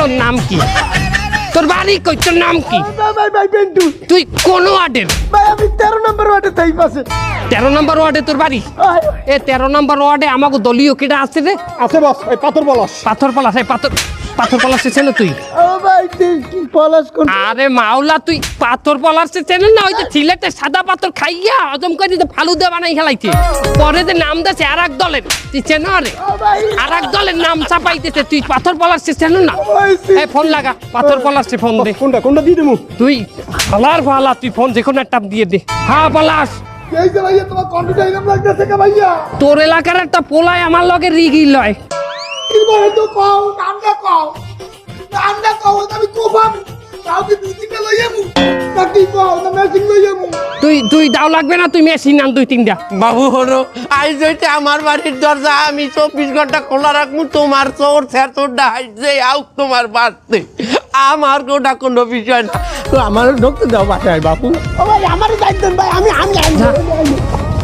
তোর নাম কি তোর বাড়ি কই তোর নাম কি ভাই পেন্টু তুই কোন ওয়ার্ডের ভাই আমি 13 নম্বর ওয়ার্ডে তাই পাশে 13 নম্বর ওয়ার্ডে তোর বাড়ি এ 13 নম্বর ওয়ার্ডে আমাকে দলীয় কেটা আছে রে আছে বস এই পাথর পলাশ পাথর পলাশ এই পাথর পলাশে চেন তুই ও ভাই কি পলাশ কোন আরে মাওলা তুই পাথর পলাশে চেন না ওই যে সিলেটে সাদা পাথর খাইয়া হজম করে যে ফালুদা বানাই খেলাইছে পরে যে নাম দেছে আর এক দলের তুই চেন রে আর এক দলের নাম চাপাইতেছে তুই পাথর পলাশে চেন না এই ফোন লাগা পাথর পলাশে ফোন দে কোনটা দিয়ে দেবো তুই ফালা তুই ফোন যে কোনো একটা দিয়ে দে হ্যাঁ পলাশ এই যে ভাইয়া তোমার কম্পিউটার এরকম লাগতেছে কে ভাইয়া তোর এলাকার একটা পোলায় আমার লগে রিগি লয় কি বলে তো কও নামটা কও আমি কোবাম কাউকে দুদিকে লই যাবো নাকি কও না মেশিন লই যাবো তুই দাও লাগবে না তুই মেশিন আন 2-3টা বাবু হলো আজ হইতে আমার বাড়ির দরজা আমি 24 ঘন্টা খোলা রাখবো তোমার চোর ছেঁচোরটা হাইটে আউ তোমার বাড়তে আমার গোটা কোনো বিষয় না তো আমার ঢুকতে দাও বাসায় বাপু ও ভাই আমারও দায়িত্ব ভাই আমি